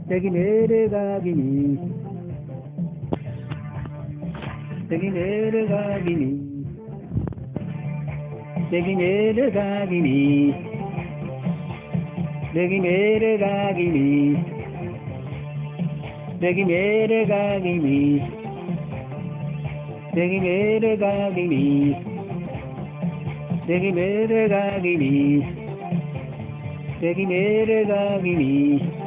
Tegimere Gagini Tegimere Gagini Tegimere Gagini Tegimere Gagini Tegimere Gagini Tegimere Gagini Tegimere Gagini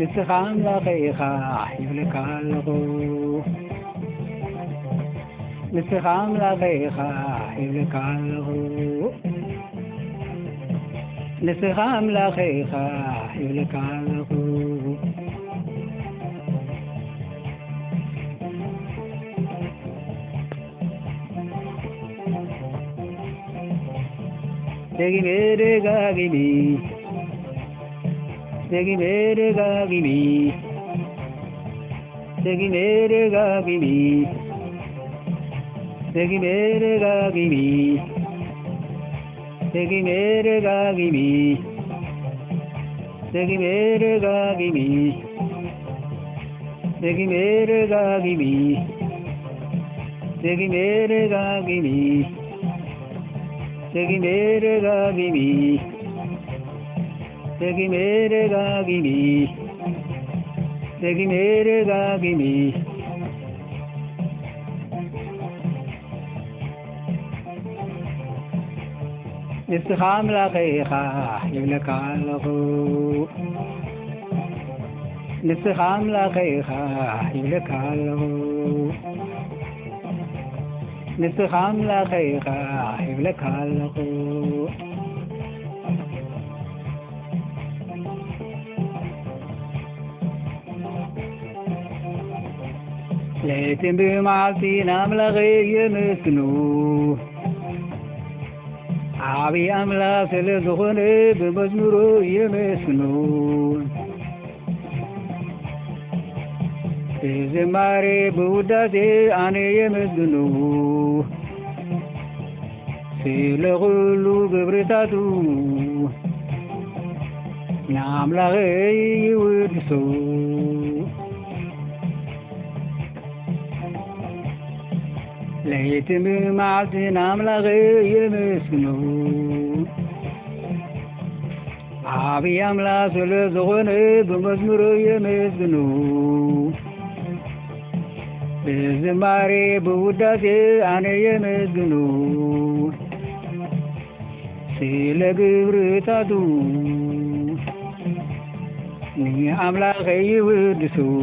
Niskham la khaykha yulkalhu Niskham la khaykha yulkalhu Niskham la khaykha yulkalhu Tegimere Gagini Tegimere Gagini Tegimere Gagini Tegimere Gagini Tegimere Gagini Tegimere Gagini Tegimere Gagini Tegimere Gagini Tegimere Gagini Tegimere Gagini Tegimere Gagini Niskham la khaykha yulkalhu Niskham la khaykha yulkalhu Niskham la khaykha yulkalhu ليتم بمعصي نام لغي مسنو عبي أملا سلزخن بمزمرو يمسنو زماري بوداتي أني يمسنو سلغلو ببرتاتو نام لغي يودسو ليتم معصي نام لغي مسنو عبي أملا سلزغن بمزمر يمسنو بزماري بوداتي أنا يمسنو سيلقبرتادو ني أملا غي ودسو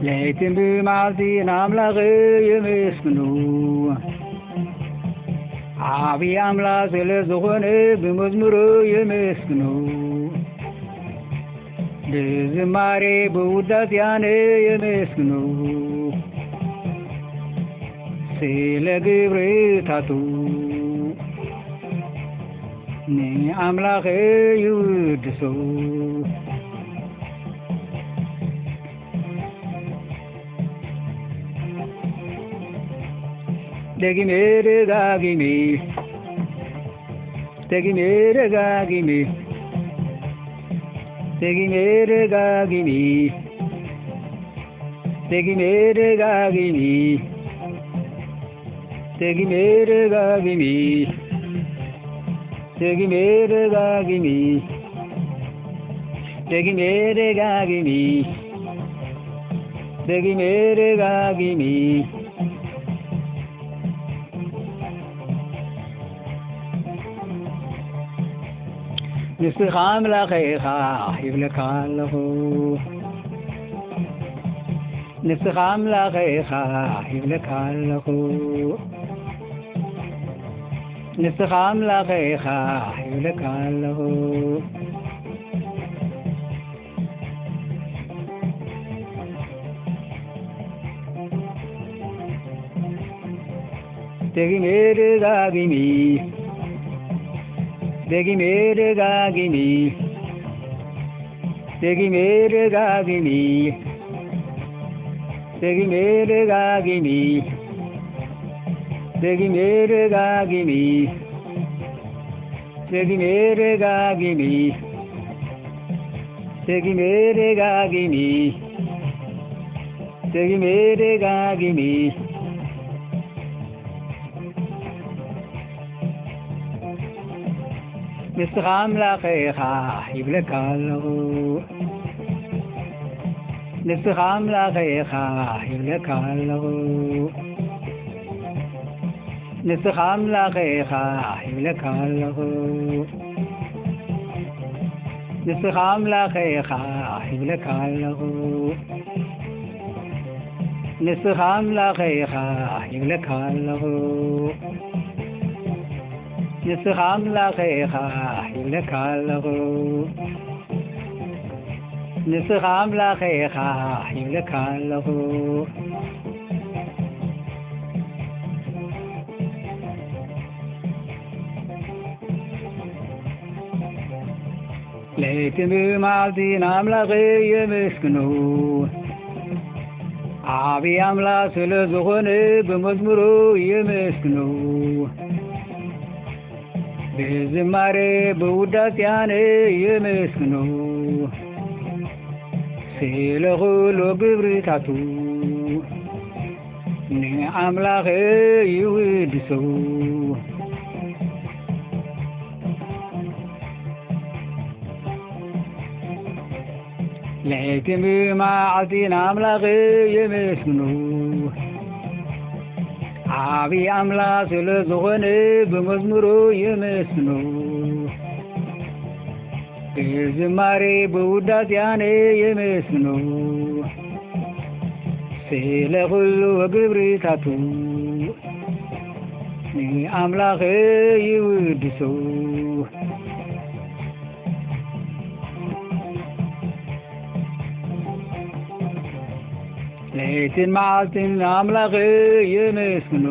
ليتم بمعصي نام لغي مسنو عبي أملا سلزغن بمزمر يمسنو بزماري بوداتي أنا يمسنو سيلقبرتاتو ني أملا غي ودسو Tegimere Gagini Tegimere Gagini Tegimere Gagini Tegimere Gagini Tegimere Gagini Tegimere Gagini Tegimere Gagini Tegimere Gagini Niskham la khaykha yulkalhu Niskham la khaykha yulkalhu Niskham la khaykha yulkalhu Tegimere Gagini Tegimere Gagini Tegimere Gagini Tegimere Gagini ደግሜ ደጋግሜ ደግሜ ደጋግሜ ደግሜ ደጋግሜ ደግሜ ደጋግሜ ንስኻ ኣምላኸኻ ይብለካ ኣለኹ ንስኻ ኣምላኸኻ ይብለካ ኣለኹ ንስኻ ኣምላኸኻ ይብለካ ኣለኹ ንስኻ ኣምላኸኻ ይብለካ ኣለኹ ንስኻ ኣምላኸኻ ይብለካ ኣለኹ ንስኻ ኣምላኸኻ ይብለካ ኣለኹ ንስኻ ኣምላኸኻ ይብለካ ኣለኹ ለይትን ብመዓልቲ ንኣምላኸይ የመስግኖ ዓብዪ ኣምላኽ ስለ ዝኾነ ብመዝሙሩ የመስግኖ ብዝማሬ ብውዳሴያነ የመስግኖ ስለ ኩሉ ግብርታቱ ንኣምላኸ ይውድሶ ለይትን ብመዓልቲ ንኣምላኸይ የመስግኖ ዓብዪ ኣምላኽ ስለ ዝኾነ ብመዝሙሩ የመስግኖ ብዝማሬ ብውዳሴያነ የመስግኖ ስለ ኩሉ ግብርታቱ ንኣምላኸ ይውድሶ ለይትን መዓልትን ንኣምላኸይ የመስግኖ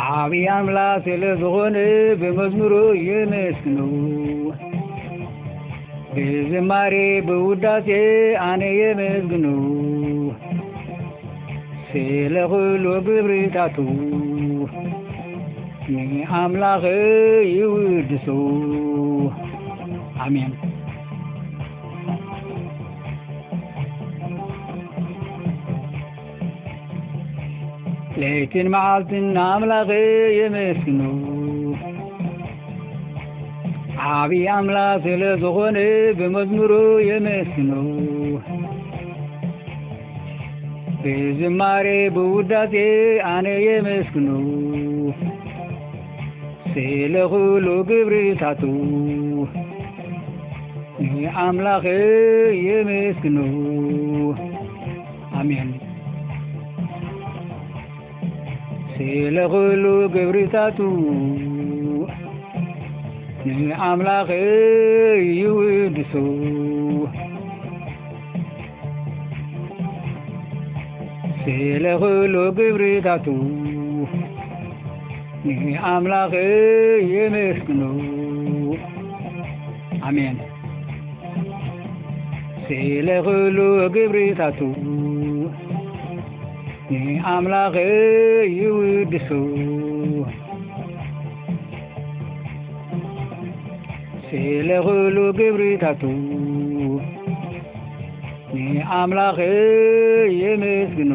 ዓብዪ ኣምላኽ ስለ ዝኾነ ብመዝሙሩ የመስግኖ ብዝማሬ ብውዳሴ ኣነ የመስግኖ ስለ ኩሉ ግብርታቱ ንኣምላኸ ይውድሶ ኣሜን ለይትን መዓልትን ንኣምላኸይ የመስግኖ ዓብዪ ኣምላኽ ስለ ዝኾነ ብመዝሙሩ የመስግኖ ብዝማሬ ብውዳሴ ኣነ የመስግኖ ስለ ኩሉ ግብርታቱ ንኣምላኸ የመስግኖ ኣሜን ስለ ኩሉ ግብርታቱ ንኣምላኸ ይውድሶ ስለ ኩሉ ግብርታቱ ንኣምላኸ የመስግኖ ኣሜን ስለ ኩሉ ግብርታቱ ንኣምላኸ ይውድሶ ስለ ኩሉ ግብርታቱ ንኣምላኸ የመስግኖ